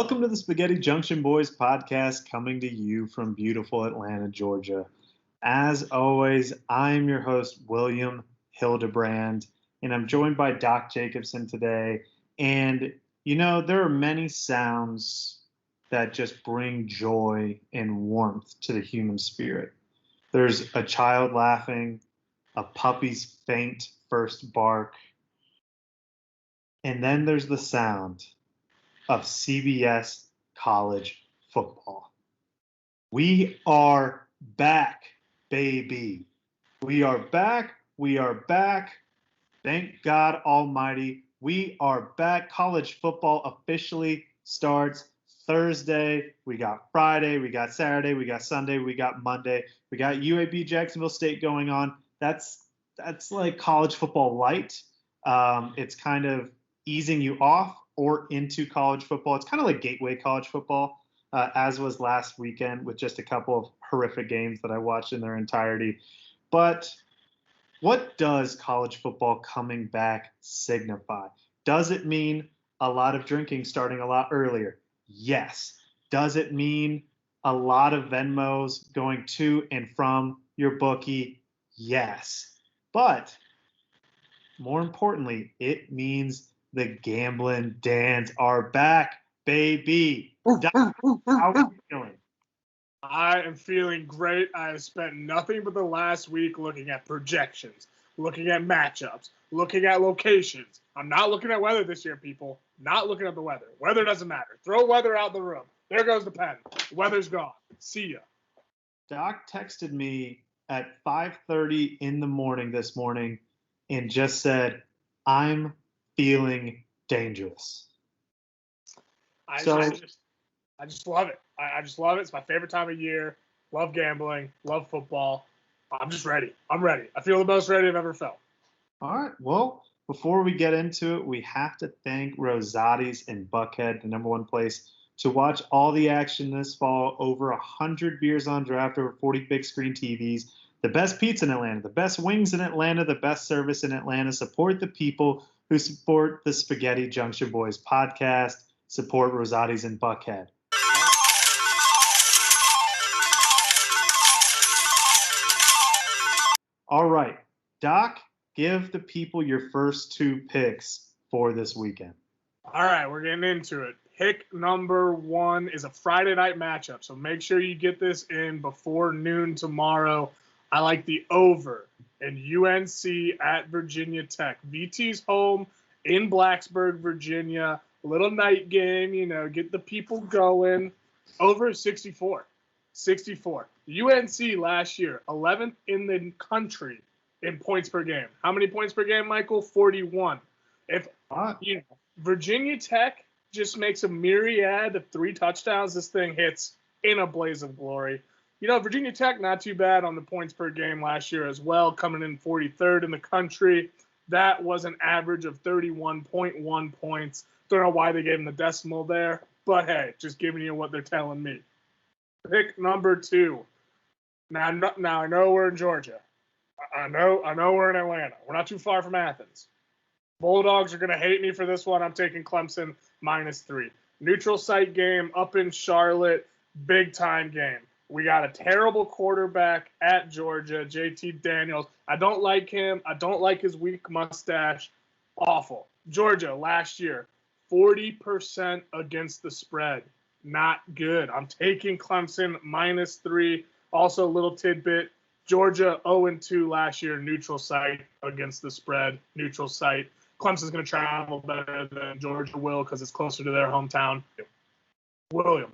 Welcome to the Spaghetti Junction Boys podcast, coming to you from beautiful Atlanta, Georgia. As always, I'm your host, William Hildebrand, and I'm joined by Doc Jacobson today. And, there are many sounds that just bring joy and warmth to the human spirit. There's a child laughing, a puppy's faint first bark, and then there's the sound of CBS college football. We are back, baby. We are back. We are back. Thank God Almighty. We are back. College football officially starts Thursday. We got Friday. We got Saturday. We got Sunday. We got Monday. We got UAB Jacksonville State going on. That's like college football light. It's kind of easing you off or into college football. It's kind of like gateway college football, as was last weekend with just a couple of horrific games that I watched in their entirety. But what does college football coming back signify? Does it mean a lot of drinking starting a lot earlier? Yes. Does it mean a lot of Venmos going to and from your bookie? Yes. But more importantly, it means the Gamblin Dans are back, baby. How are you feeling? I am feeling great. I have spent nothing but the last week looking at projections, looking at matchups, looking at locations. I'm not looking at weather this year, people. Not looking at the weather. Weather doesn't matter. Throw weather out the room. There goes the pen. Weather's gone. See ya. Doc texted me at 5:30 in the morning this morning and just said, I'm feeling dangerous. I just love it. I just love it. It's my favorite time of year. Love gambling. Love football. I'm just ready. I'm ready. I feel the most ready I've ever felt. All right. Well, before we get into it, we have to thank Rosati's in Buckhead, the number one place to watch all the action this fall. Over 100 beers on draft, over 40 big screen TVs, the best pizza in Atlanta, the best wings in Atlanta, the best service in Atlanta. Support the people who support the Spaghetti Junction Boys podcast. Support Rosati's in Buckhead. All right, Doc, give the people your first two picks for this weekend. All right, we're getting into it. Pick number one is a Friday night matchup, so make sure you get this in before noon tomorrow. I like the over in UNC at Virginia Tech. VT's home in Blacksburg, Virginia. Little night game, get the people going. Over 64. 64. UNC last year, 11th in the country in points per game. How many points per game, Michael? 41. Virginia Tech just makes a myriad of 3 touchdowns, this thing hits in a blaze of glory. Virginia Tech, not too bad on the points per game last year as well, coming in 43rd in the country. That was an average of 31.1 points. Don't know why they gave them the decimal there, but hey, just giving you what they're telling me. Pick number 2. Now I know we're in Georgia. I know we're in Atlanta. We're not too far from Athens. Bulldogs are going to hate me for this one. I'm taking Clemson -3. Neutral site game up in Charlotte. Big time game. We got a terrible quarterback at Georgia, JT Daniels. I don't like him. I don't like his weak mustache. Awful. Georgia last year, 40% against the spread. Not good. I'm taking Clemson -3. Also, a little tidbit. Georgia 0-2 last year, neutral site against the spread. Neutral site. Clemson's going to travel better than Georgia will because it's closer to their hometown. William.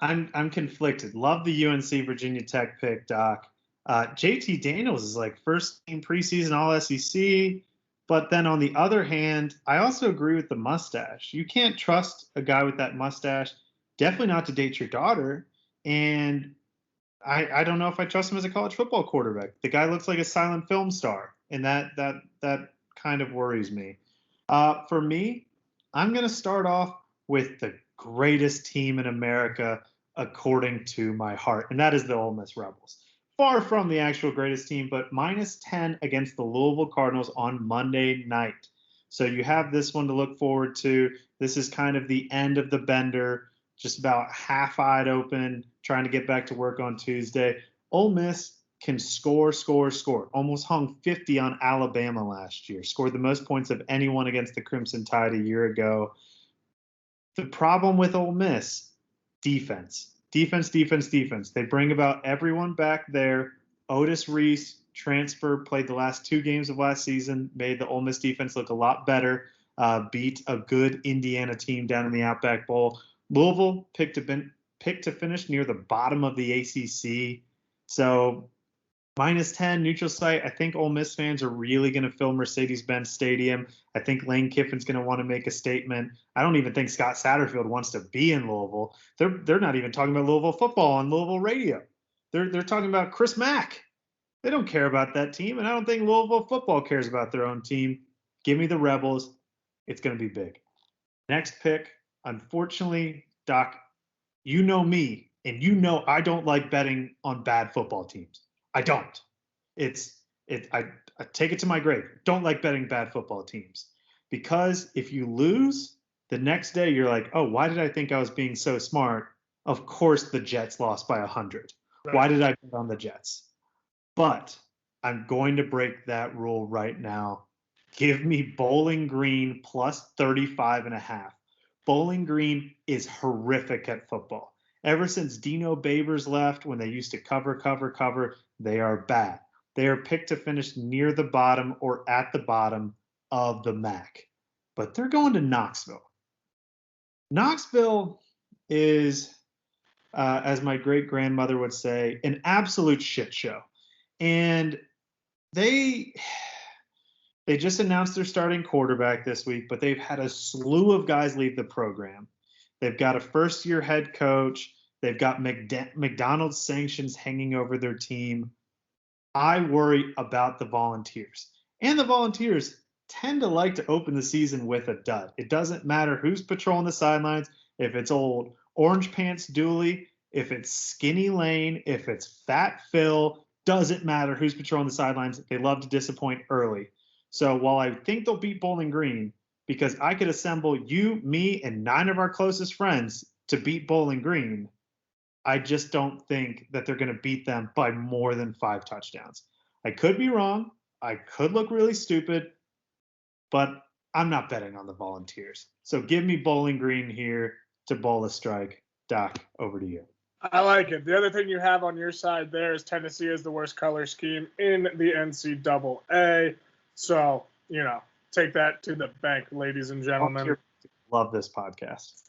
I'm conflicted. Love the UNC Virginia Tech pick, Doc. JT Daniels is like first team preseason All SEC. But then on the other hand, I also agree with the mustache. You can't trust a guy with that mustache. Definitely not to date your daughter. And I don't know if I trust him as a college football quarterback. The guy looks like a silent film star, and that kind of worries me. For me, I'm going to start off with the greatest team in America according to my heart, and that is the Ole Miss Rebels. Far from the actual greatest team, but -10 against the Louisville Cardinals on Monday night. So you have this one to look forward to. This is kind of the end of the bender, just about half-eyed open, trying to get back to work on Tuesday. Ole Miss can score. Almost hung 50 on Alabama last year. Scored the most points of anyone against the Crimson Tide a year ago. The problem with Ole Miss, defense. They bring about everyone back there. Otis Reese, transfer, played the last 2 games of last season, made the Ole Miss defense look a lot better, beat a good Indiana team down in the Outback Bowl. Louisville picked to finish near the bottom of the ACC. So -10 neutral site. I think Ole Miss fans are really going to fill Mercedes-Benz Stadium. I think Lane Kiffin's going to want to make a statement. I don't even think Scott Satterfield wants to be in Louisville. They're not even talking about Louisville football on Louisville radio. They're talking about Chris Mack. They don't care about that team, and I don't think Louisville football cares about their own team. Give me the Rebels. It's going to be big. Next pick, unfortunately, Doc, you know me, and you know I don't like betting on bad football teams. I don't. I take it to my grave. Don't like betting bad football teams, because if you lose, the next day you're like, oh, why did I think I was being so smart? Of course the Jets lost by 100. Right. Why did I bet on the Jets? But I'm going to break that rule right now. Give me Bowling Green plus 35.5. Bowling Green is horrific at football. Ever since Dino Babers left, when they used to cover, they are bad. They are picked to finish near the bottom or at the bottom of the MAC. But they're going to Knoxville. Knoxville is, as my great-grandmother would say, an absolute shit show. And they just announced their starting quarterback this week, but they've had a slew of guys leave the program. They've got a first-year head coach. They've got McDonald's sanctions hanging over their team. I worry about the Volunteers. And the Volunteers tend to like to open the season with a dud. It doesn't matter who's patrolling the sidelines, if it's old Orange Pants Dooley, if it's Skinny Lane, if it's Fat Phil, doesn't matter who's patrolling the sidelines. They love to disappoint early. So while I think they'll beat Bowling Green, because I could assemble you, me, and 9 of our closest friends to beat Bowling Green, I just don't think that they're going to beat them by more than 5 touchdowns. I could be wrong. I could look really stupid, but I'm not betting on the Volunteers. So give me Bowling Green here to bowl a strike. Doc, over to you. I like it. The other thing you have on your side there is Tennessee is the worst color scheme in the NCAA. So, take that to the bank, ladies and gentlemen. Love this podcast.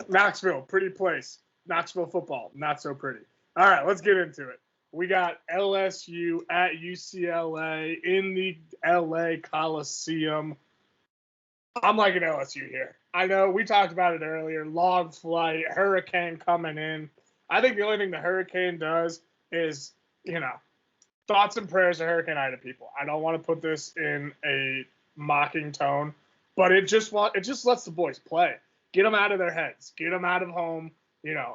Knoxville, pretty place. Knoxville football, not so pretty. All right, let's get into it. We got LSU at UCLA in the LA Coliseum. I'm liking LSU here. I know we talked about it earlier. Long flight, hurricane coming in. I think the only thing the hurricane does is, thoughts and prayers to Hurricane Ida people. I don't want to put this in a mocking tone, but it just lets the boys play. Get them out of their heads. Get them out of home.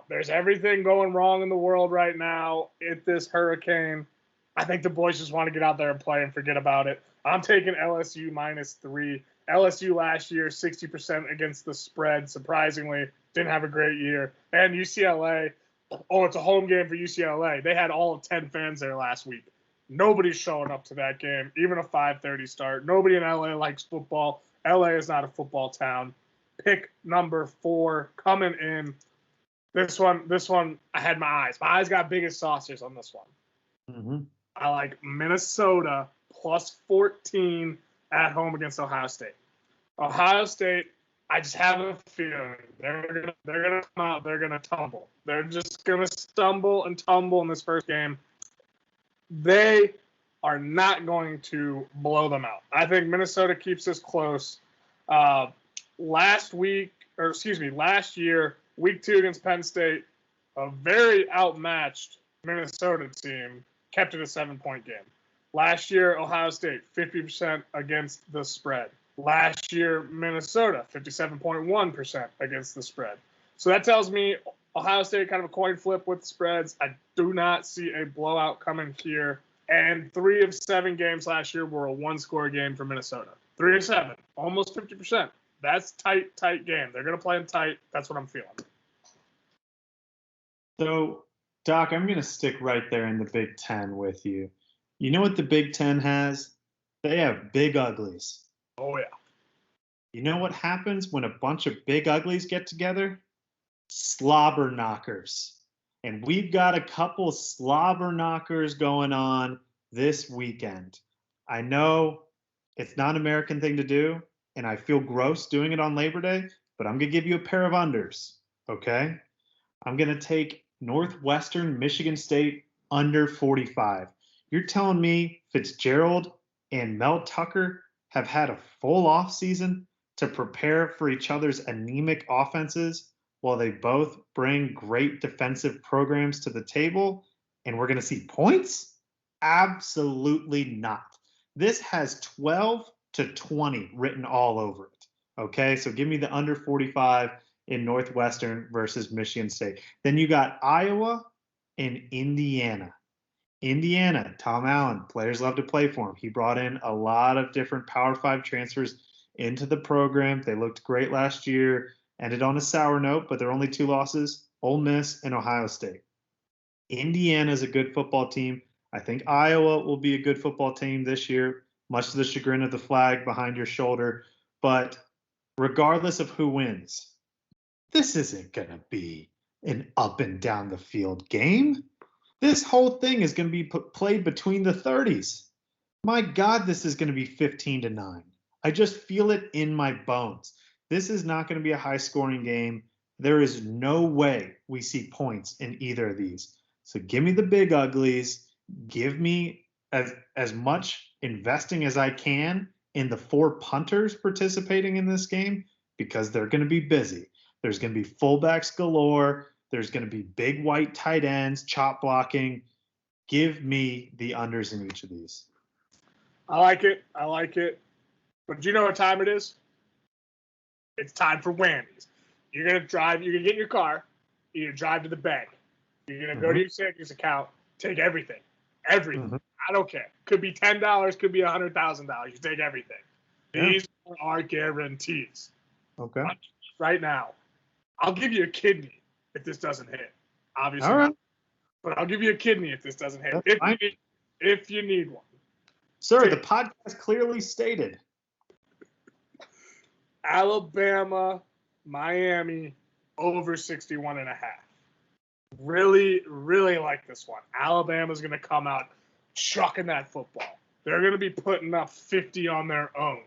There's everything going wrong in the world right now at this hurricane. I think the boys just want to get out there and play and forget about it. I'm taking LSU -3. LSU last year, 60% against the spread. Surprisingly, didn't have a great year. And UCLA, it's a home game for UCLA. They had all of 10 fans there last week. Nobody's showing up to that game, even a 5:30 start. Nobody in LA likes football. LA is not a football town. Pick number 4 coming in. This one, I had my eyes. My eyes got big as saucers on this one. Mm-hmm. I like Minnesota +14 at home against Ohio State. Ohio State, I just have a feeling they're gonna come out. They're gonna tumble. They're just gonna stumble and tumble in this first game. They are not going to blow them out. I think Minnesota keeps this close. Last year, week 2 against Penn State, a very outmatched Minnesota team kept it a 7-point game. Last year, Ohio State, 50% against the spread. Last year, Minnesota, 57.1% against the spread. So that tells me Ohio State kind of a coin flip with spreads. I do not see a blowout coming here. And 3 of 7 games last year were a one-score game for Minnesota. 3 of 7, almost 50%. That's tight game. They're going to play them tight. That's what I'm feeling. So, Doc, I'm going to stick right there in the Big Ten with you. You know what the Big Ten has? They have big uglies. Oh, yeah. You know what happens when a bunch of big uglies get together? Slobber knockers. And we've got a couple slobber knockers going on this weekend. I know it's not an American thing to do, and I feel gross doing it on Labor Day, but I'm going to give you a pair of unders, okay? I'm going to take Northwestern Michigan State under 45. You're telling me Fitzgerald and Mel Tucker have had a full offseason to prepare for each other's anemic offenses while they both bring great defensive programs to the table, and we're going to see points? Absolutely not. This has 12 to 20 written all over it. Okay, so give me the under 45 in Northwestern versus Michigan State. Then you got Iowa and Indiana. Indiana, Tom Allen, players love to play for him. He brought in a lot of different Power 5 transfers into the program. They looked great last year, ended on a sour note, but they're only 2 losses, Ole Miss and Ohio State. Indiana is a good football team. I think Iowa will be a good football team this year, much to the chagrin of the flag behind your shoulder. But regardless of who wins, this isn't going to be an up and down the field game. This whole thing is going to be played between the 30s. My God, this is going to be 15-9. I just feel it in my bones. This is not going to be a high-scoring game. There is no way we see points in either of these. So give me the big uglies. Give me as much investing as I can in the 4 punters participating in this game because they're going to be busy. There's going to be fullbacks galore. There's going to be big white tight ends, chop blocking. Give me the unders in each of these. I like it. But do you know what time it is? It's time for Wendys. You're going to get in your car. You're going to drive to the bank. You're going to go to your savings account, take everything. Everything. Mm-hmm. I don't care. Could be $10, could be $100,000. You take everything. Yeah. These are guarantees. Okay. Right now, I'll give you a kidney if this doesn't hit. Obviously, all right. Not. But I'll give you a kidney if this doesn't hit. If you need one. Sir, the podcast clearly stated. Alabama, Miami, over 61.5. Really, really like this one. Alabama's going to come out chucking that football. They're going to be putting up 50 on their own.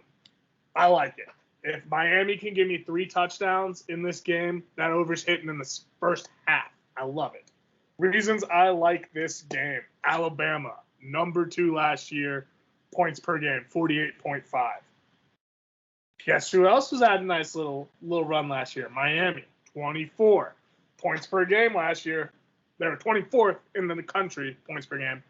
I like it. If Miami can give me 3 touchdowns in this game, that over's hitting in the first half. I love it. Reasons I like this game. Alabama, number 2 last year, points per game, 48.5. Guess who else was at a nice little run last year? Miami, 24 points per game last year. They were 24th in the country, points per game,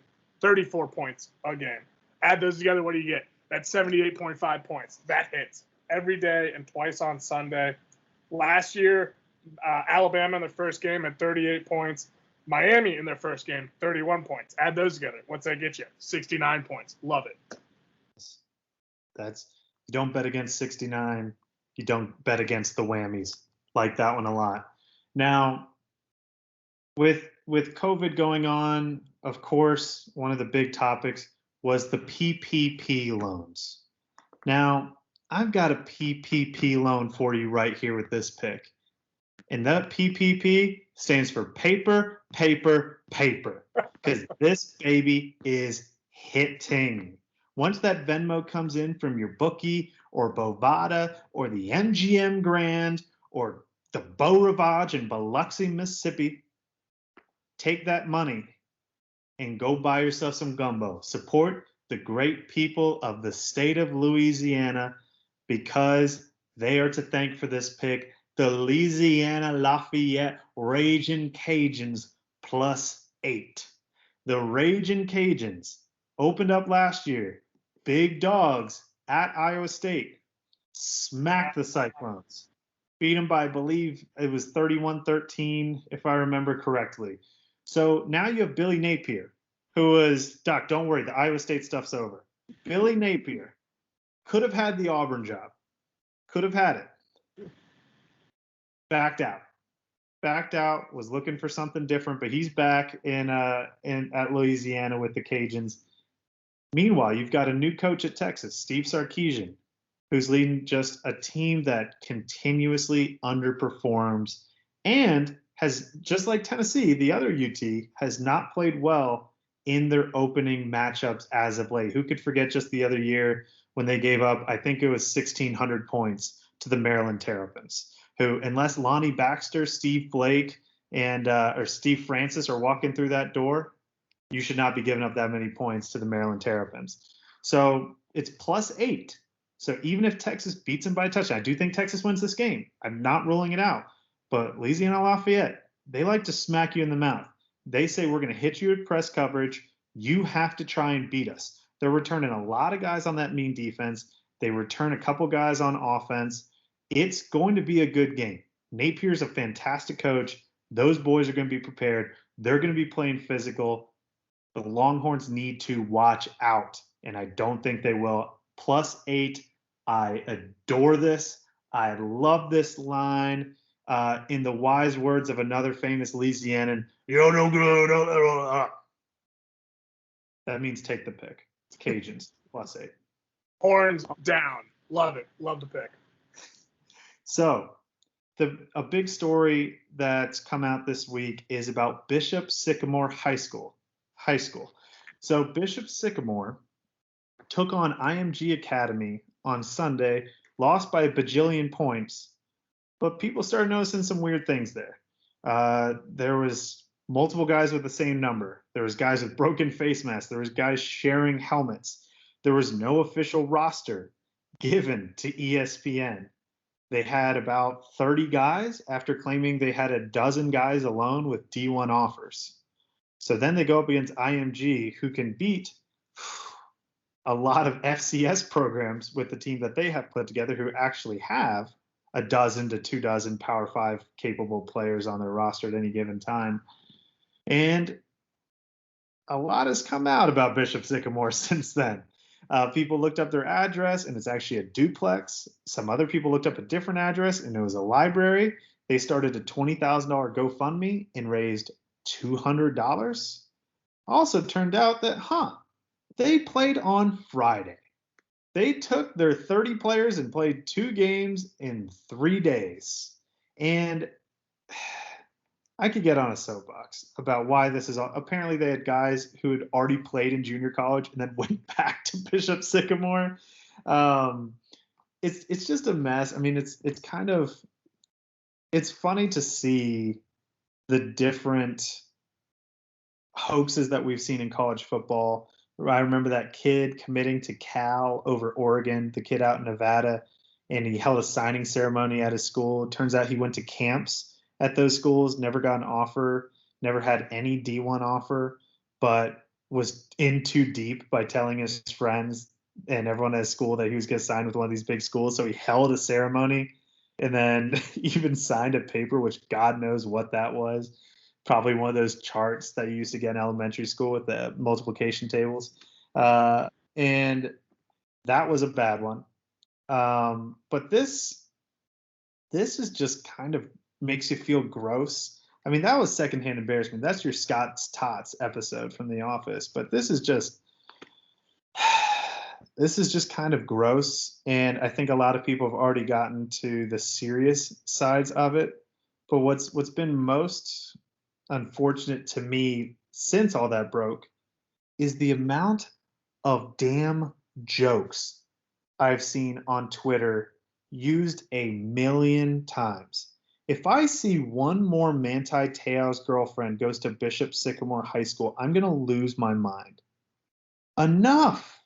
34 points a game. Add those together, what do you get? That's 78.5 points. That hits every day and twice on Sunday. Last year, Alabama in their first game had 38 points. Miami in their first game, 31 points. Add those together. What's that get you? 69 points. Love it. You don't bet against 69. You don't bet against the whammies. Like that one a lot. Now, with COVID going on, of course, one of the big topics was the PPP loans. Now, I've got a PPP loan for you right here with this pick. And that PPP stands for paper, paper, paper. Because this baby is hitting. Once that Venmo comes in from your bookie or Bovada or the MGM Grand or the Beau Rivage in Biloxi, Mississippi, take that money and go buy yourself some gumbo. Support the great people of the state of Louisiana because they are to thank for this pick. The Louisiana Lafayette Ragin' Cajuns +8. The Ragin' Cajuns opened up last year. Big dogs at Iowa State. Smacked the Cyclones. Beat them by, I believe, it was 31-13, if I remember correctly. So now you have Billy Napier, who was, Doc, don't worry, the Iowa State stuff's over. Billy Napier could have had the Auburn job. Could have had it. Backed out, was looking for something different, but he's back at Louisiana with the Cajuns. Meanwhile, you've got a new coach at Texas, Steve Sarkisian, who's leading just a team that continuously underperforms and has, just like Tennessee, the other UT, has not played well in their opening matchups as of late. Who could forget just the other year when they gave up, I think it was 1,600 points to the Maryland Terrapins, who, unless Lonnie Baxter, Steve Blake, and or Steve Francis are walking through that door, you should not be giving up that many points to the Maryland Terrapins. So it's +8. So even if Texas beats them by a touchdown, I do think Texas wins this game. I'm not ruling it out. But Louisiana Lafayette, they like to smack you in the mouth. They say, we're going to hit you at press coverage. You have to try and beat us. They're returning a lot of guys on that mean defense. They return a couple guys on offense. It's going to be a good game. Napier's a fantastic coach. Those boys are going to be prepared. They're going to be playing physical. The Longhorns need to watch out, and I don't think they will. +8. I adore this. I love this line. In the wise words of another famous Louisianan, you're no good. That means take the pick. It's Cajuns, +8. Horns down. Love it. Love the pick. So a big story that's come out this week is about Bishop Sycamore High School. So Bishop Sycamore took on IMG Academy on Sunday, lost by a bajillion points, but people started noticing some weird things there. There was multiple guys with the same number. There was guys with broken face masks. There was guys sharing helmets. There was no official roster given to ESPN. They had about 30 guys after claiming they had a dozen guys alone with D1 offers. So then they go up against IMG, who can beat a lot of FCS programs with the team that they have put together, who actually have a dozen to 2 dozen Power 5 capable players on their roster at any given time. And a lot has come out about Bishop Sycamore since then. People looked up their address, and it's actually a duplex. Some other people looked up a different address, and it was a library. They started a $20,000 GoFundMe and raised $200. Also turned out that, they played on Friday. They took their 30 players and played 2 games in 3 days. And I could get on a soapbox about why this is. Apparently, they had guys who had already played in junior college and then went back to Bishop Sycamore. It's just a mess. I mean, it's funny to see the different hoaxes that we've seen in college football. I remember that kid committing to Cal over Oregon, the kid out in Nevada, and he held a signing ceremony at his school. It turns out he went to camps at those schools, never got an offer, never had any D1 offer, but was in too deep by telling his friends and everyone at his school that he was going to sign with one of these big schools. So he held a ceremony and then even signed a paper, which God knows what that was. Probably one of those charts that you used to get in elementary school with the multiplication tables. And that was a bad one. But this is just kind of makes you feel gross. I mean, that was secondhand embarrassment. That's your Scott's Tots episode from The Office. But this is just kind of gross. And I think a lot of people have already gotten to the serious sides of it. But what's been most unfortunate to me since all that broke is the amount of damn jokes I've seen on Twitter used a million times. If I see one more Manti Te'o's girlfriend goes to Bishop Sycamore High School, I'm going to lose my mind. Enough.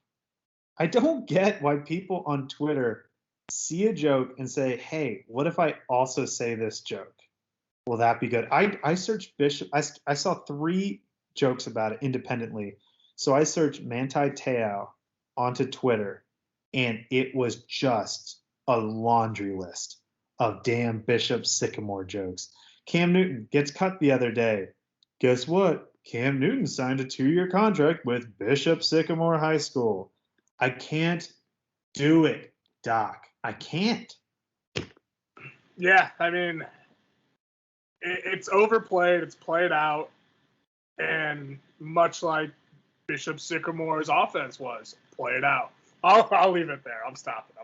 I don't get why people on Twitter see a joke and say, hey, what if I also say this joke? Will that be good? I searched Bishop. I saw 3 jokes about it independently. So I searched Manti Te'o onto Twitter, and it was just a laundry list of damn Bishop Sycamore jokes. Cam Newton gets cut the other day. Guess what? Cam Newton signed a 2-year contract with Bishop Sycamore High School. I can't do it, Doc. I can't. Yeah, I mean, it's overplayed. It's played out. And much like Bishop Sycamore's offense was, played out. I'll leave it there. I'm stopping.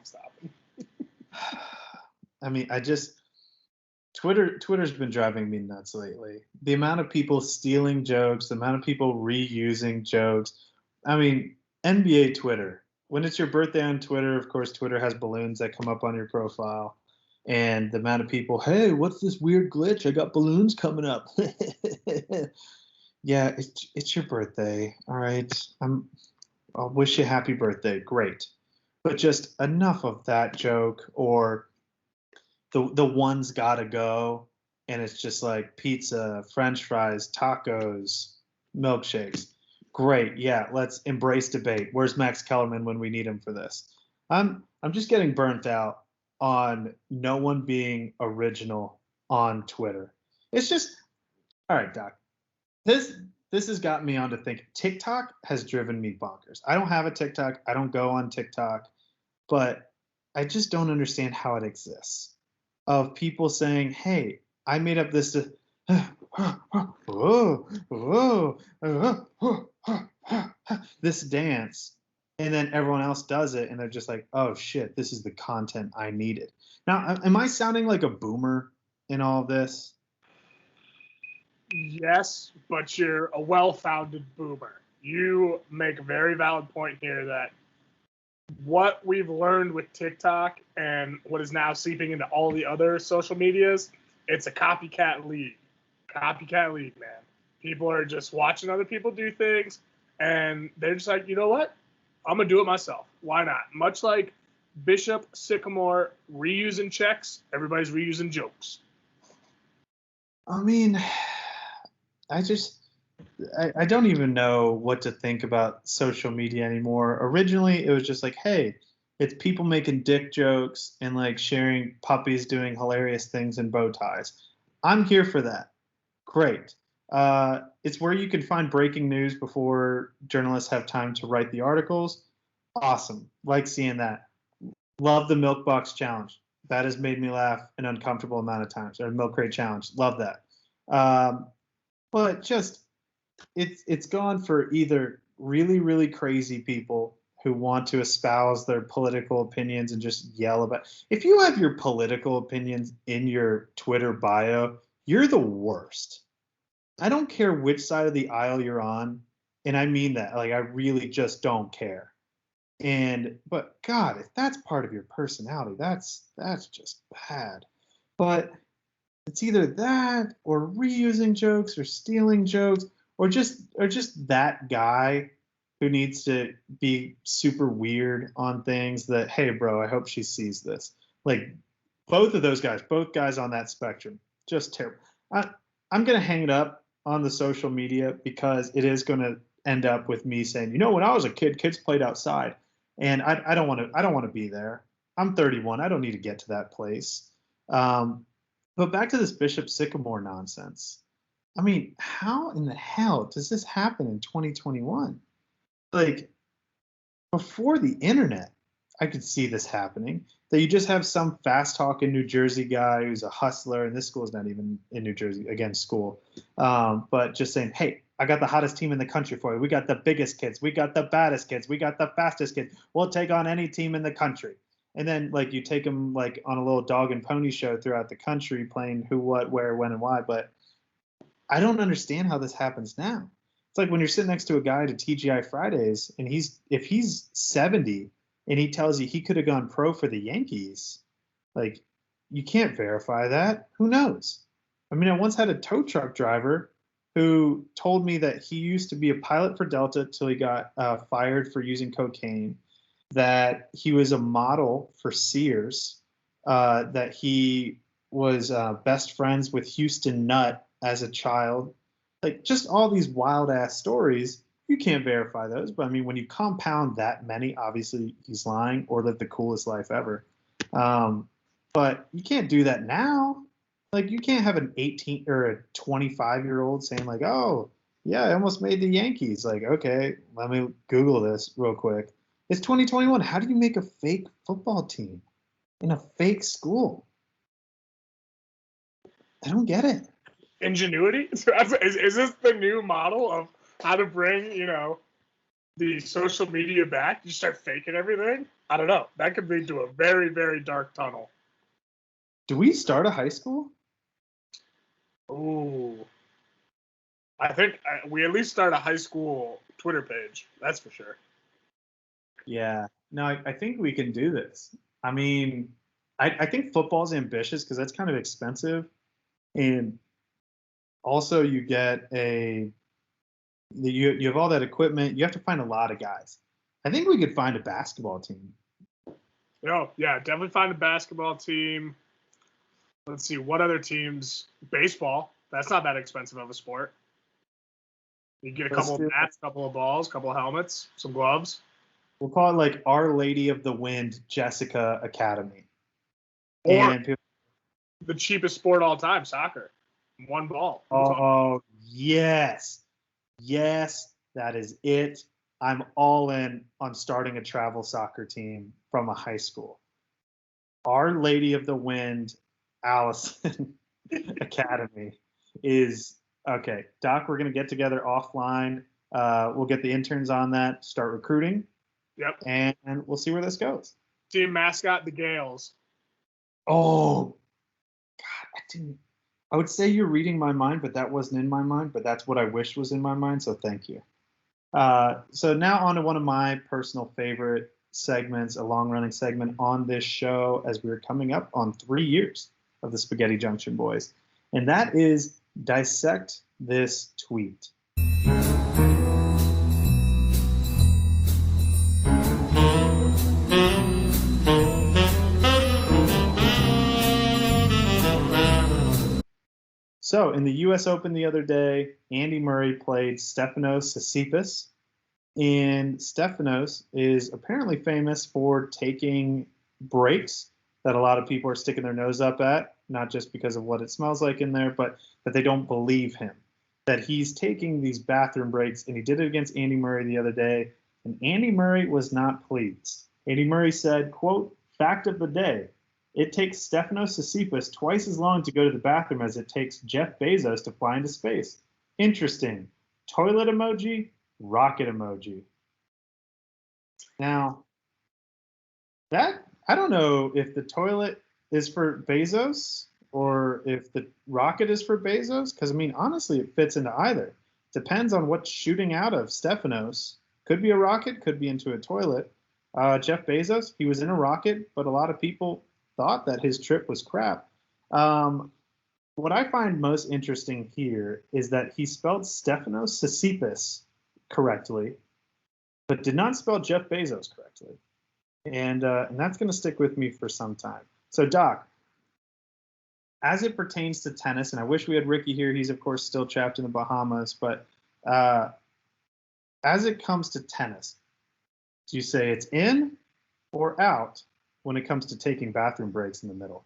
I mean, Twitter's been driving me nuts lately. The amount of people stealing jokes, the amount of people reusing jokes. I mean, NBA Twitter. When it's your birthday on Twitter, of course, Twitter has balloons that come up on your profile. And the amount of people, hey, what's this weird glitch? I got balloons coming up. Yeah, it's your birthday. All right. I'll wish you happy birthday. Great. But just enough of that joke, or the one's gotta go, and it's just like pizza, French fries, tacos, milkshakes. Great, yeah, let's embrace debate. Where's Max Kellerman when we need him for this? I'm just getting burnt out on no one being original on Twitter. It's just, all right, Doc. This has gotten me on to think TikTok has driven me bonkers. I don't have a TikTok. I don't go on TikTok, but I just don't understand how it exists. Of people saying, "Hey, I made up this this dance," and then everyone else does it, and they're just like, "Oh shit, this is the content I needed." Now, am I sounding like a boomer in all of this? Yes, but you're a well-founded boomer. You make a very valid point here that what we've learned with TikTok and what is now seeping into all the other social medias, it's a copycat league. Copycat league, man. People are just watching other people do things, and they're just like, you know what? I'm going to do it myself. Why not? Much like Bishop Sycamore reusing checks, everybody's reusing jokes. I mean, I don't even know what to think about social media anymore. Originally, it was just like, hey, it's people making dick jokes and like sharing puppies doing hilarious things in bow ties. I'm here for that. Great. It's where you can find breaking news before journalists have time to write the articles. Awesome. Like seeing that. Love the milk box challenge. That has made me laugh an uncomfortable amount of times. Or milk crate challenge. Love that. But just it's gone for either really, really crazy people who want to espouse their political opinions and just yell about. If you have your political opinions in your Twitter bio, you're the worst. I don't care which side of the aisle you're on, and I mean that. Like, I really just don't care. But God, if that's part of your personality, that's just bad. But it's either that or reusing jokes or stealing jokes or just that guy who needs to be super weird on things that, hey bro, I hope she sees this. Like both of those guys, both guys on that spectrum, just terrible. I'm gonna hang it up on the social media because it is gonna end up with me saying, you know, when I was a kid, kids played outside, and I don't want to be there. I'm 31. I don't need to get to that place. But back to this Bishop Sycamore nonsense. I mean, how in the hell does this happen in 2021? Like, before the internet, I could see this happening. That you just have some fast talking New Jersey guy who's a hustler, and this school is not even in New Jersey, again, school, but just saying, hey, I got the hottest team in the country for you. We got the biggest kids. We got the baddest kids. We got the fastest kids. We'll take on any team in the country. And then, like, you take them, like, on a little dog and pony show throughout the country playing who, what, where, when, and why. But I don't understand how this happens now. It's like when you're sitting next to a guy at TGI Fridays, and if he's 70 and he tells you he could have gone pro for the Yankees, like, you can't verify that. Who knows? I mean, I once had a tow truck driver who told me that he used to be a pilot for Delta till he got fired for using cocaine, that he was a model for Sears, that he was best friends with Houston Nutt as a child. Like, just all these wild ass stories. You can't verify those, but I mean, when you compound that many, obviously he's lying or lived the coolest life ever. But you can't do that now. Like, you can't have an 18 or a 25-year-old saying like, oh, Yeah, I almost made the Yankees. Like, okay, let me Google this real quick. It's 2021. How do you make a fake football team in a fake school? I don't get it. Ingenuity? Is this the new model of how to bring, the social media back? You start faking everything? I don't know. That could lead to a very, very dark tunnel. Do we start a high school? Ooh. I think we at least start a high school Twitter page. That's for sure. Yeah. No, I think we can do this. I mean, I think football's ambitious because that's kind of expensive. And also you get you have all that equipment. You have to find a lot of guys. I think we could find a basketball team. Oh, yeah, definitely find a basketball team. Let's see, what other teams? Baseball. That's not that expensive of a sport. You get a couple of bats, a couple of balls, a couple of helmets, some gloves. We'll call it like Our Lady of the Wind Jessica Academy. Or the cheapest sport all time, soccer. One ball. Oh, yes. Yes, that is it. I'm all in on starting a travel soccer team from a high school. Our Lady of the Wind Allison Academy is okay. Doc, we're going to get together offline. We'll get the interns on that, start recruiting. Yep. And we'll see where this goes. Team mascot, the Gales. Oh, God, I would say you're reading my mind, but that wasn't in my mind. But that's what I wish was in my mind. So thank you. So now on to one of my personal favorite segments, a long-running segment on this show as we're coming up on 3 years of the Spaghetti Junction Boys. And that is Dissect This Tweet. So in the U.S. Open the other day, Andy Murray played Stefanos Tsitsipas. And Stefanos is apparently famous for taking breaks that a lot of people are sticking their nose up at, not just because of what it smells like in there, but that they don't believe him. That he's taking these bathroom breaks, and he did it against Andy Murray the other day, and Andy Murray was not pleased. Andy Murray said, quote, "Fact of the day, it takes Stefanos Tsitsipas twice as long to go to the bathroom as it takes Jeff Bezos to fly into space. Interesting. Toilet emoji, rocket emoji." Now, that I don't know if the toilet is for Bezos or if the rocket is for Bezos, because I mean, honestly, it fits into either. Depends on what's shooting out of Stefanos. Could be a rocket, could be into a toilet. Jeff Bezos, he was in a rocket, but a lot of people thought that his trip was crap. What I find most interesting here is that he spelled Stefanos Tsitsipas correctly, but did not spell Jeff Bezos correctly. And that's going to stick with me for some time. So, Doc, as it pertains to tennis, and I wish we had Ricky here. He's, of course, still trapped in the Bahamas. But as it comes to tennis, do you say it's in or out when it comes to taking bathroom breaks in the middle?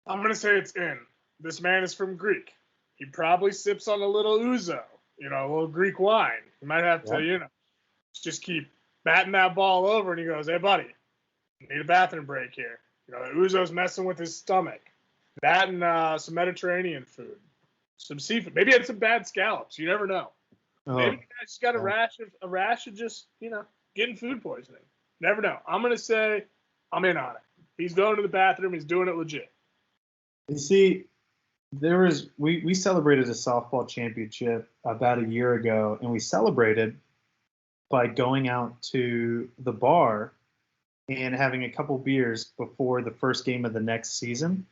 I'm going to say it's in. This man is from Greek. He probably sips on a little ouzo, a little Greek wine. He might have to, just keep batting that ball over, and he goes, "Hey, buddy, need a bathroom break here." The ouzo's messing with his stomach. That and some Mediterranean food, some seafood. Maybe he had some bad scallops. You never know. Maybe he just got a rash of just, getting food poisoning. Never know. I'm going to say I'm in on it. He's going to the bathroom. He's doing it legit. You see, we celebrated a softball championship about a year ago, and we celebrated by going out to the bar and having a couple beers before the first game of the next season.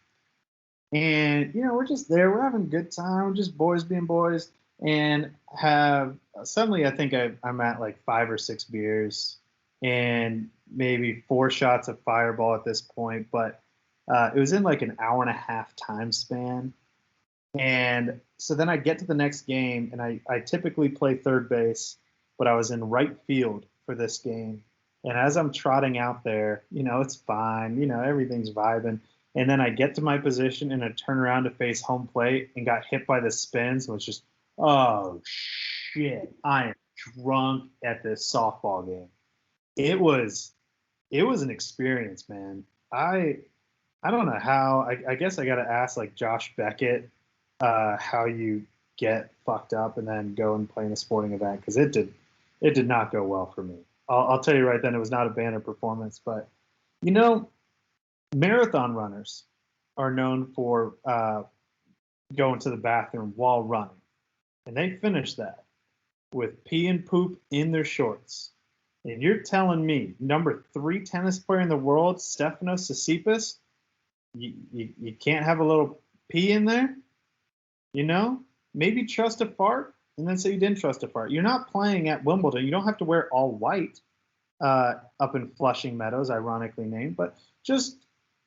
And, we're just there. We're having a good time. We're just boys being boys. And suddenly I think I'm at like 5 or 6 beers and maybe 4 shots of Fireball at this point. But it was in like an hour and a half time span. And so then I get to the next game, and I typically play third base, but I was in right field for this game. And as I'm trotting out there, it's fine. Everything's vibing. And then I get to my position, and I turn around to face home plate and got hit by the spins and was just Oh shit! I am drunk at this softball game. It was an experience, man. I don't know how. I guess I got to ask like Josh Beckett how you get fucked up and then go and play in a sporting event because it did not go well for me. I'll tell you right then, it was not a banner performance. But you know, marathon runners are known for going to the bathroom while running, and they finished that with pee and poop in their shorts. And you're telling me number 3 tennis player in the world, Stefanos Tsitsipas, you can't have a little pee in there? You know? Maybe trust a fart and then say you didn't trust a fart. You're not playing at Wimbledon. You don't have to wear all white up in Flushing Meadows, ironically named, but just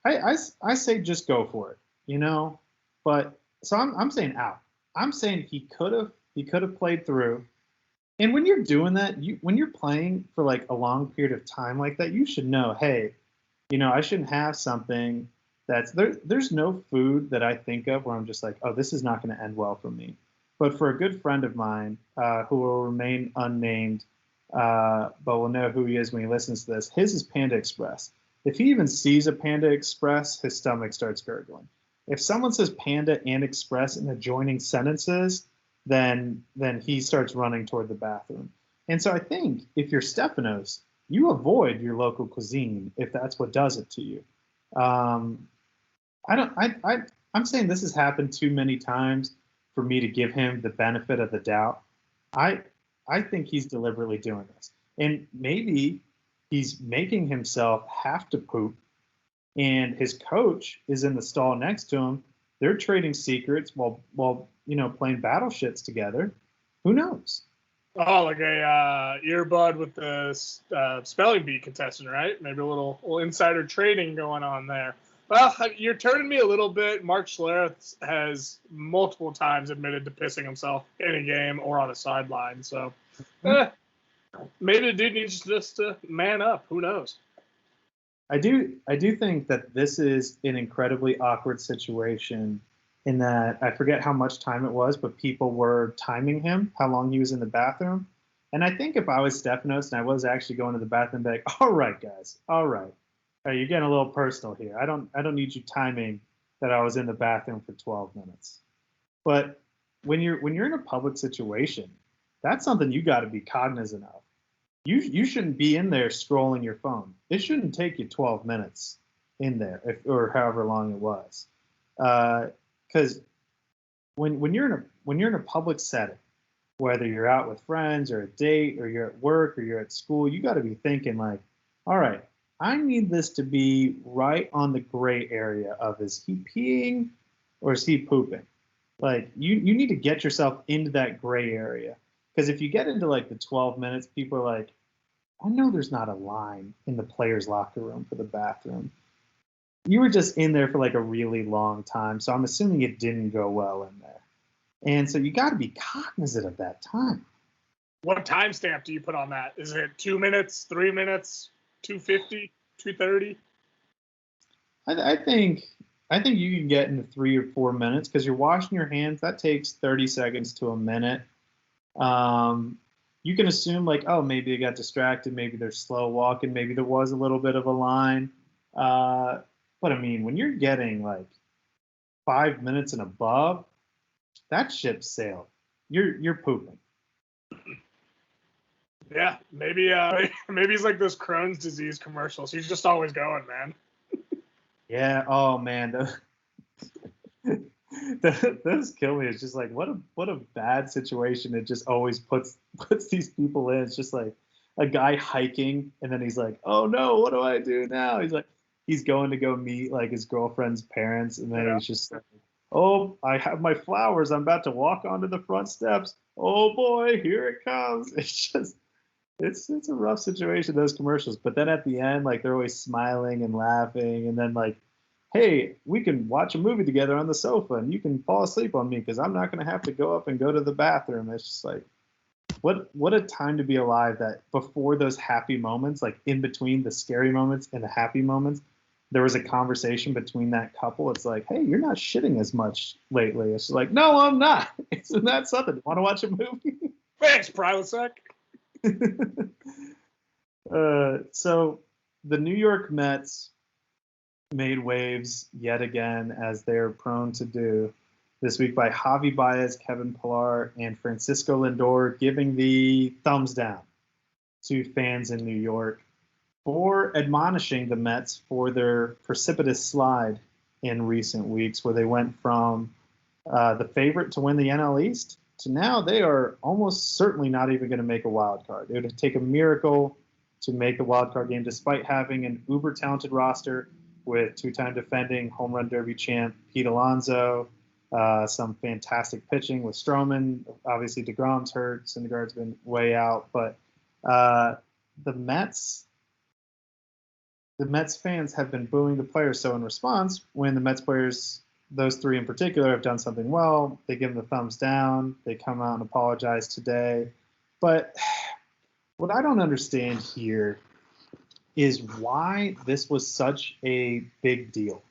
I say just go for it, you know? But so I'm saying out. I'm saying he could have played through. And when you're doing that, when you're playing for like a long period of time like that, you should know, hey, you know, I shouldn't have something that's there. There's no food that I think of where I'm just like, oh, this is not going to end well for me. But for a good friend of mine who will remain unnamed, but will know who he is when he listens to this, his is Panda Express. If he even sees a Panda Express, his stomach starts gurgling. If someone says Panda and Express in adjoining sentences, then he starts running toward the bathroom. And so I think if you're Stefanos, you avoid your local cuisine if that's what does it to you. I'm saying this has happened too many times for me to give him the benefit of the doubt. I think he's deliberately doing this. And maybe he's making himself have to poop and his coach is in the stall next to him. They're trading secrets while playing battleships together. Who knows? Oh, like a earbud with the spelling bee contestant, right? Maybe a little insider trading going on there. Well, you're turning me a little bit. Mark Schlereth has multiple times admitted to pissing himself in a game or on a sideline. So maybe the dude needs just to man up. Who knows? I do think that this is an incredibly awkward situation in that I forget how much time it was, but people were timing him, how long he was in the bathroom. And I think if I was Stefanos and I was actually going to the bathroom, I'd be like, all right, guys, all right. You're getting a little personal here. I don't need you timing that I was in the bathroom for 12 minutes. But when you're in a public situation, that's something you got to be cognizant of. You shouldn't be in there scrolling your phone. It shouldn't take you 12 minutes in there, or however long it was. Because when you're in a public setting, whether you're out with friends or a date or you're at work or you're at school, you got to be thinking like, all right, I need this to be right on the gray area of is he peeing or is he pooping? Like you need to get yourself into that gray area. Because if you get into like the 12 minutes, people are like, I know there's not a line in the players' locker room for the bathroom. You were just in there for like a really long time. So I'm assuming it didn't go well in there. And so you got to be cognizant of that time. What timestamp do you put on that? Is it 2 minutes, 3 minutes, 250, 230? I think you can get into 3 or 4 minutes because you're washing your hands. That takes 30 seconds to a minute. You can assume like, oh, maybe they got distracted. Maybe they're slow walking. Maybe there was a little bit of a line. But I mean, when you're getting like 5 minutes and above, that ship sailed. You're pooping. Yeah, maybe he's like those Crohn's disease commercials. He's just always going, man. Yeah. Oh man, those kill me. It's just like what a bad situation. It just always puts these people in. It's just like a guy hiking, and then he's like, oh no, what do I do now? He's going to go meet like his girlfriend's parents, and then he's just like, oh, I have my flowers. I'm about to walk onto the front steps. Oh boy, here it comes. It's a rough situation, those commercials. But then at the end, like they're always smiling and laughing, and then like, hey, we can watch a movie together on the sofa, and you can fall asleep on me because I'm not going to have to go up and go to the bathroom. It's just like, what a time to be alive. That before those happy moments, like in between the scary moments and the happy moments, there was a conversation between that couple. It's like, hey, you're not shitting as much lately. It's like, no, I'm not. Isn't that something? Want to watch a movie? Thanks, Prilosec. So the New York Mets made waves yet again, as they're prone to do this week, by Javi Baez, Kevin Pillar, and Francisco Lindor giving the thumbs down to fans in New York for admonishing the Mets for their precipitous slide in recent weeks, where they went from the favorite to win the NL East to now they are almost certainly not even going to make a wild card. It would take a miracle to make the wild card game, despite having an uber talented roster with two-time defending home run derby champ Pete Alonso, some fantastic pitching with Stroman. Obviously, DeGrom's hurt. Syndergaard's been way out, but the Mets fans have been booing the players. So in response, when the Mets players, those three in particular, have done something well, they give them the thumbs down. They come out and apologize today. But what I don't understand here is why this was such a big deal.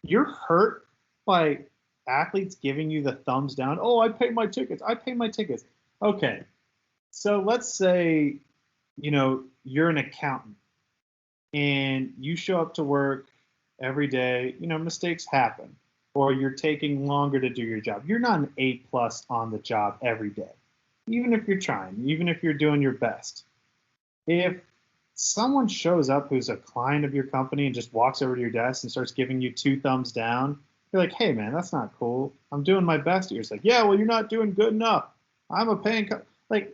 You're hurt by athletes giving you the thumbs down. Oh, I pay my tickets. I pay my tickets. Okay. So let's say, you're an accountant and you show up to work every day. Mistakes happen, or you're taking longer to do your job. You're not an A+ on the job every day, even if you're trying, even if you're doing your best. If someone shows up who's a client of your company and just walks over to your desk and starts giving you 2 thumbs down, you're like, hey, man, that's not cool. I'm doing my best. You're just like, yeah, well, you're not doing good enough. I'm a paying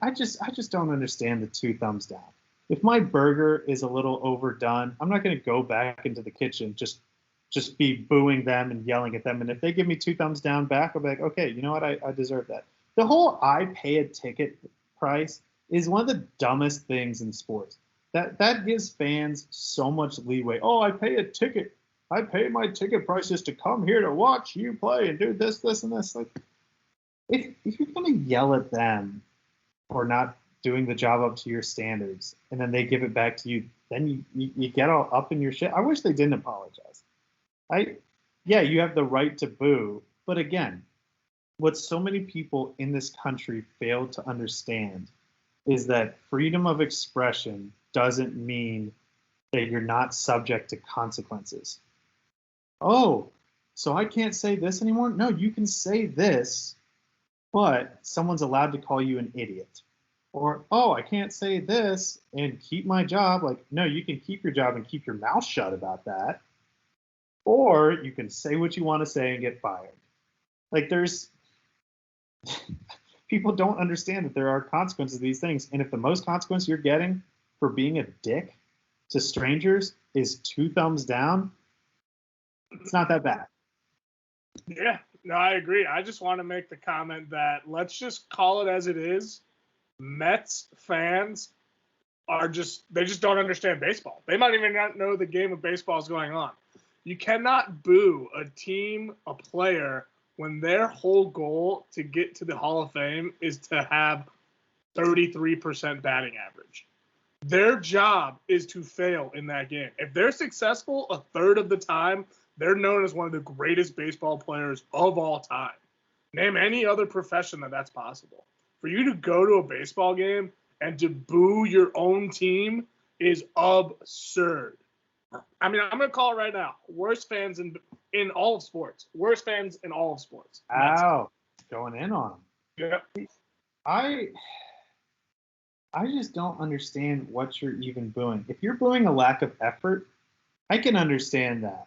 I just don't understand the 2 thumbs down. If my burger is a little overdone, I'm not going to go back into the kitchen, just be booing them and yelling at them. And if they give me 2 thumbs down back, I'll be like, okay, you know what? I deserve that. The whole I pay a ticket price is one of the dumbest things in sports. That gives fans so much leeway. Oh, I pay a ticket. I pay my ticket prices to come here to watch you play and do this, and this. Like, if you're gonna yell at them for not doing the job up to your standards, and then they give it back to you, then you get all up in your shit. I wish they didn't apologize. You have the right to boo, but again, what so many people in this country fail to understand is that freedom of expression doesn't mean that you're not subject to consequences. Oh, so I can't say this anymore? No, you can say this, but someone's allowed to call you an idiot. Or, oh, I can't say this and keep my job. Like, no, you can keep your job and keep your mouth shut about that. Or you can say what you want to say and get fired. Like, people don't understand that there are consequences to these things. And if the most consequence you're getting for being a dick to strangers is 2 thumbs down, it's not that bad. Yeah, no, I agree. I just want to make the comment that let's just call it as it is. Mets fans they just don't understand baseball. They might even not know the game of baseball is going on. You cannot boo a team, a player, when their whole goal to get to the Hall of Fame is to have 33% batting average. Their job is to fail in that game. If they're successful a third of the time, they're known as one of the greatest baseball players of all time. Name any other profession that's possible. For you to go to a baseball game and to boo your own team is absurd. I mean, I'm going to call it right now. Worst fans in all of sports. Worst fans in all of sports. Ow. Going in on them. Yeah. I just don't understand what you're even booing. If you're booing a lack of effort, I can understand that.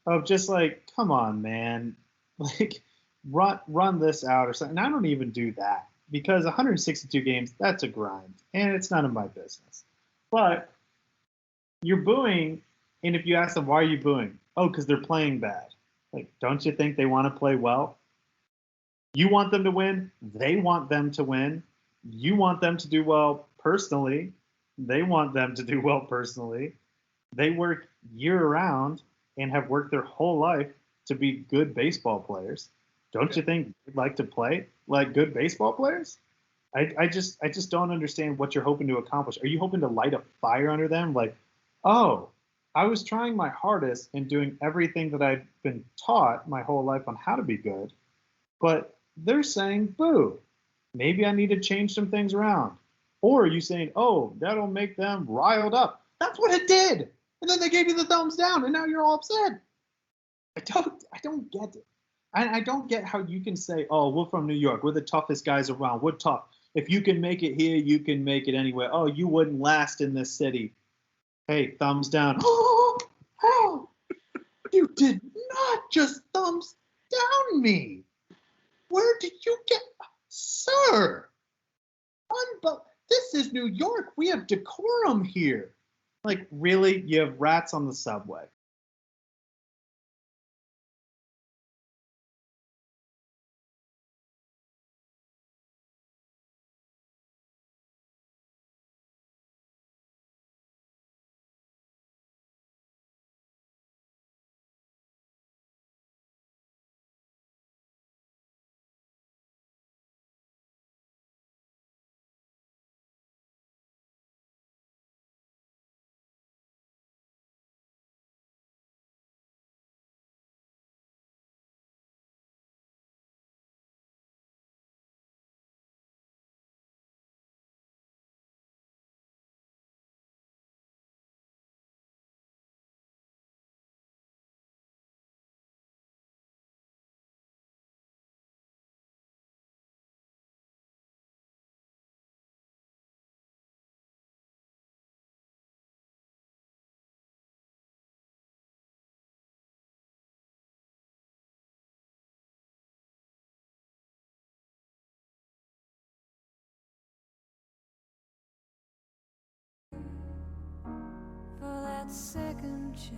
Oh, just like, come on, man. Like, run this out or something. And I don't even do that because 162 games, that's a grind. And it's none of my business. But you're booing, and if you ask them, why are you booing? Oh, because they're playing bad. Like, don't you think they want to play well? You want them to win. They want them to win. You want them to do well personally. They want them to do well personally. They work year-round and have worked their whole life to be good baseball players. Don't you think they'd like to play like good baseball players? I just don't understand what you're hoping to accomplish. Are you hoping to light a fire under them? Like, oh, I was trying my hardest and doing everything that I've been taught my whole life on how to be good, but they're saying boo. Maybe I need to change some things around. Or are you saying, oh, that'll make them riled up? That's what it did. And then they gave you the thumbs down, and now you're all upset. I don't get it. I don't get how you can say, oh, we're from New York. We're the toughest guys around. We're tough. If you can make it here, you can make it anywhere. Oh, you wouldn't last in this city. Hey, thumbs down. Oh, you did not just thumbs down me. Where did you get, sir? This is New York. We have decorum here. Like, really? You have rats on the subway. For that second chance,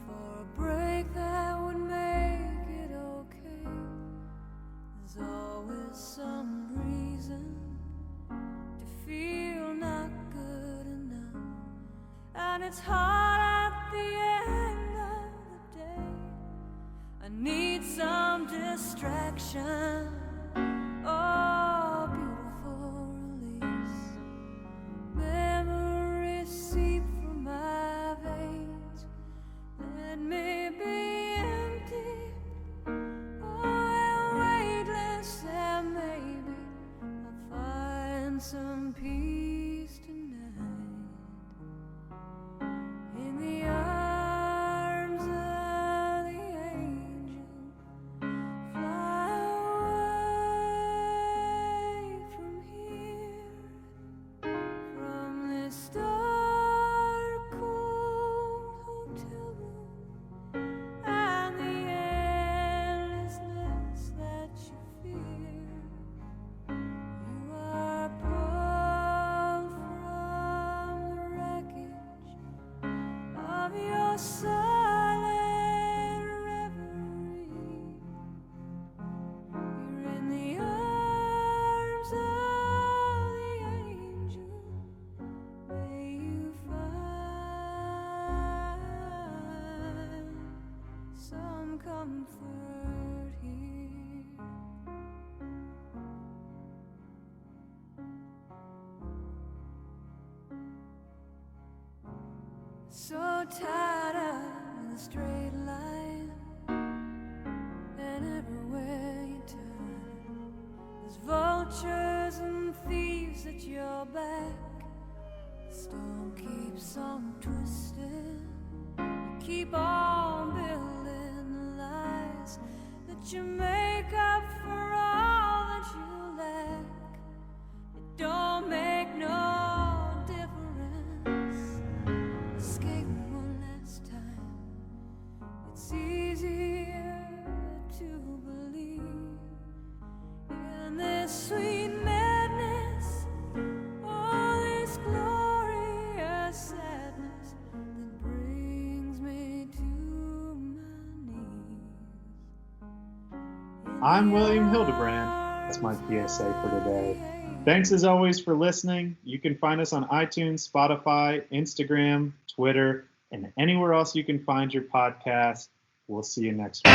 for a break that would make it okay. There's always some reason to feel not good enough, and it's hard at the end of the day. I need some distraction. Oh, beautiful release. Memories seep from my veins. Let me be empty. Oh, weightless, and maybe I'll find some peace tonight. In the arms of the angel, fly away from here, from this dark, cold hotel room, and the endlessness that you fear. You are pulled from the wreckage of your silent reverie. You're in the arms of the angel. May you find some comfort here. So tired of the straight line, and everywhere you turn, there's vultures and thieves at your back. The storm keeps on twisting. You keep on building the lies that you make up for all that you lack. It don't make no difference. Escape one last time. It's easier to believe in this sweet madness, all this glorious sadness that brings me to my knees. I'm William Hildebrand. That's my PSA for today. Thanks as always for listening. You can find us on iTunes, Spotify, Instagram, Twitter, and anywhere else you can find your podcast. We'll see you next week.